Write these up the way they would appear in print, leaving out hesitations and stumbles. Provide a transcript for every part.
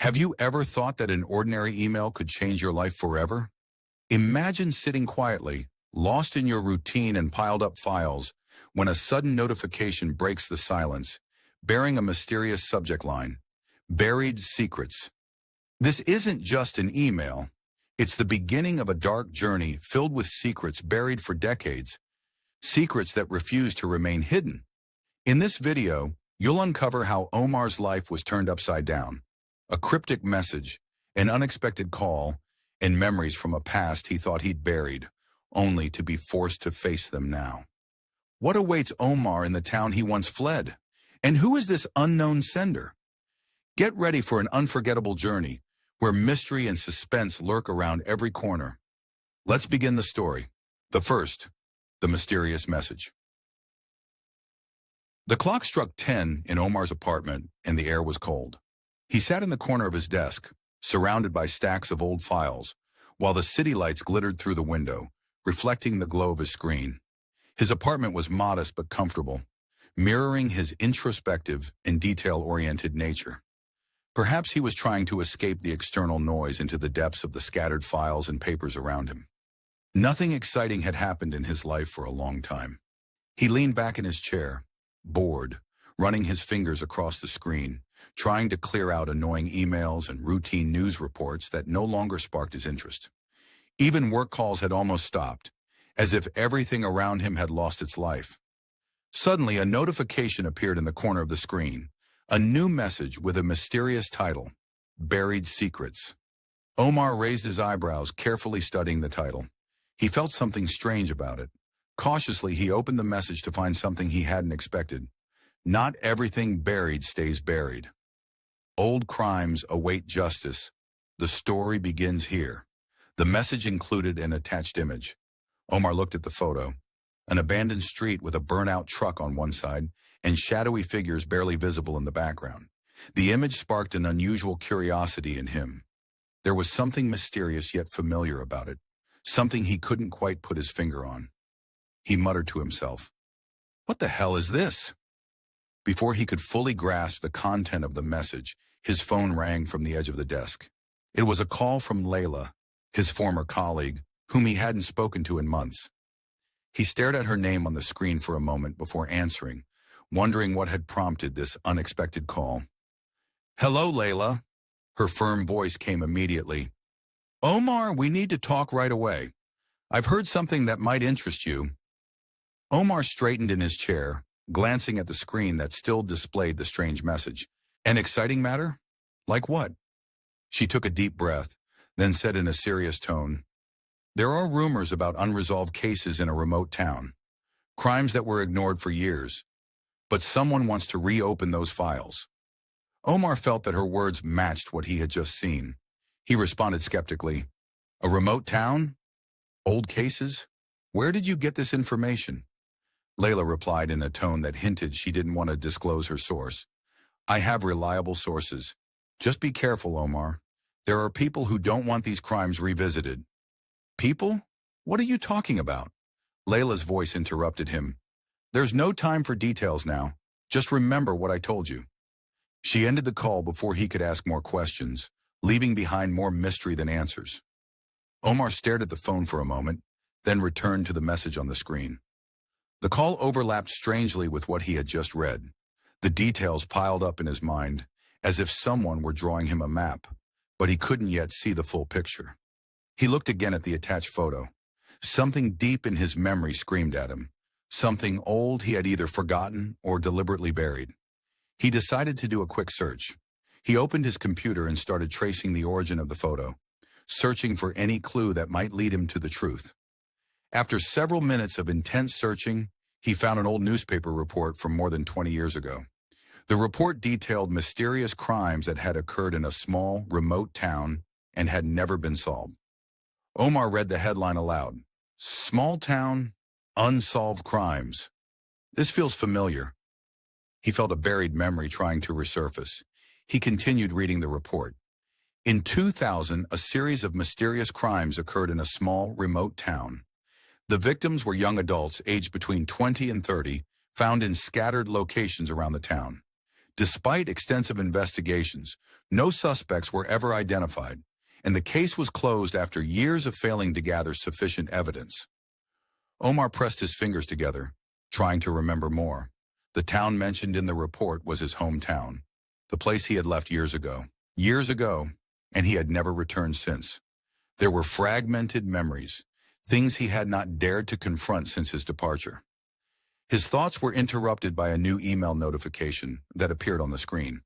Have you ever thought that an ordinary email could change your life forever? Imagine sitting quietly, lost in your routine and piled up files, when a sudden notification breaks the silence, bearing a mysterious subject line: Buried Secrets. This isn't just an email. It's the beginning of a dark journey filled with secrets buried for decades, secrets that refuse to remain hidden. In this video, you'll uncover how Omar's life was turned upside down. A cryptic message, an unexpected call, and memories from a past he thought he'd buried, only to be forced to face them now. What awaits Omar in the town he once fled? And who is this unknown sender? Get ready for an unforgettable journey, where mystery and suspense lurk around every corner. Let's begin the story. The mysterious message. The clock struck 10 in Omar's apartment, and the air was cold. He sat in the corner of his desk, surrounded by stacks of old files, while the city lights glittered through the window, reflecting the glow of his screen. His apartment was modest but comfortable, mirroring his introspective and detail-oriented nature. Perhaps he was trying to escape the external noise into the depths of the scattered files and papers around him. Nothing exciting had happened in his life for a long time. He leaned back in his chair, bored, running his fingers across the screen, trying to clear out annoying emails and routine news reports that no longer sparked his interest. Even work calls had almost stopped, as if everything around him had lost its life. Suddenly, a notification appeared in the corner of the screen, a new message with a mysterious title: Buried Secrets. Omar raised his eyebrows, carefully studying the title. He felt something strange about it. Cautiously, he opened the message to find something he hadn't expected. Not everything buried stays buried. Old crimes await justice. The story begins here. The message included an attached image. Omar looked at the photo. An abandoned street with a burnt-out truck on one side and shadowy figures barely visible in the background. The image sparked an unusual curiosity in him. There was something mysterious yet familiar about it, something he couldn't quite put his finger on. He muttered to himself, "What the hell is this?" Before he could fully grasp the content of the message, his phone rang from the edge of the desk. It was a call from Layla, his former colleague, whom he hadn't spoken to in months. He stared at her name on the screen for a moment before answering, wondering what had prompted this unexpected call. "Hello, Layla." Her firm voice came immediately. "Omar, we need to talk right away. I've heard something that might interest you." Omar straightened in his chair, glancing at the screen that still displayed the strange message. "An exciting matter? Like what?" She took a deep breath, then said in a serious tone, "There are rumors about unresolved cases in a remote town, crimes that were ignored for years, but someone wants to reopen those files." Omar felt that her words matched what he had just seen. He responded skeptically, "A remote town? Old cases? Where did you get this information?" Layla replied in a tone that hinted she didn't want to disclose her source. "I have reliable sources. Just be careful, Omar. There are people who don't want these crimes revisited." "People? What are you talking about?" Layla's voice interrupted him. "There's no time for details now. Just remember what I told you." She ended the call before he could ask more questions, leaving behind more mystery than answers. Omar stared at the phone for a moment, then returned to the message on the screen. The call overlapped strangely with what he had just read. The details piled up in his mind, as if someone were drawing him a map, but he couldn't yet see the full picture. He looked again at the attached photo. Something deep in his memory screamed at him, something old he had either forgotten or deliberately buried. He decided to do a quick search. He opened his computer and started tracing the origin of the photo, searching for any clue that might lead him to the truth. After several minutes of intense searching, he found an old newspaper report from more than 20 years ago. The report detailed mysterious crimes that had occurred in a small, remote town and had never been solved. Omar read the headline aloud. "Small town, unsolved crimes." This feels familiar. He felt a buried memory trying to resurface. He continued reading the report. In 2000, a series of mysterious crimes occurred in a small, remote town. The victims were young adults aged between 20 and 30, found in scattered locations around the town. Despite extensive investigations, no suspects were ever identified, and the case was closed after years of failing to gather sufficient evidence. Omar pressed his fingers together, trying to remember more. The town mentioned in the report was his hometown, the place he had left years ago. Years ago, and he had never returned since. There were fragmented memories, things he had not dared to confront since his departure. His thoughts were interrupted by a new email notification that appeared on the screen.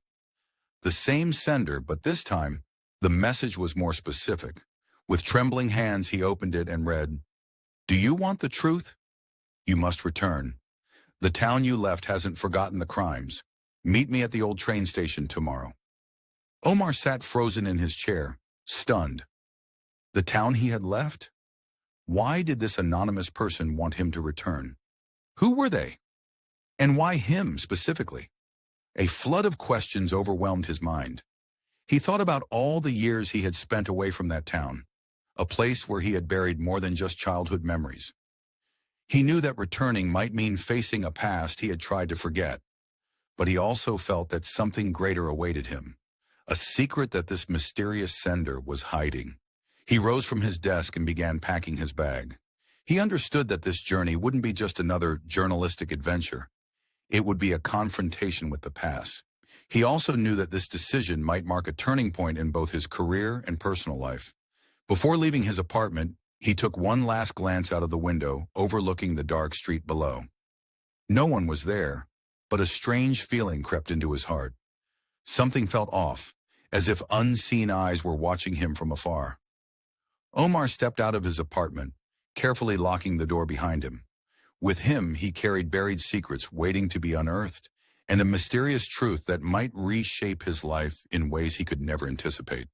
The same sender, but this time, the message was more specific. With trembling hands, he opened it and read, "Do you want the truth? You must return. The town you left hasn't forgotten the crimes. Meet me at the old train station tomorrow." Omar sat frozen in his chair, stunned. The town he had left? Why did this anonymous person want him to return? Who were they? And why him specifically? A flood of questions overwhelmed his mind. He thought about all the years he had spent away from that town, a place where he had buried more than just childhood memories. He knew that returning might mean facing a past he had tried to forget, but he also felt that something greater awaited him, a secret that this mysterious sender was hiding. He rose from his desk and began packing his bag. He understood that this journey wouldn't be just another journalistic adventure. It would be a confrontation with the past. He also knew that this decision might mark a turning point in both his career and personal life. Before leaving his apartment, he took one last glance out of the window, overlooking the dark street below. No one was there, but a strange feeling crept into his heart. Something felt off, as if unseen eyes were watching him from afar. Omar stepped out of his apartment, carefully locking the door behind him. With him, he carried buried secrets waiting to be unearthed, and a mysterious truth that might reshape his life in ways he could never anticipate.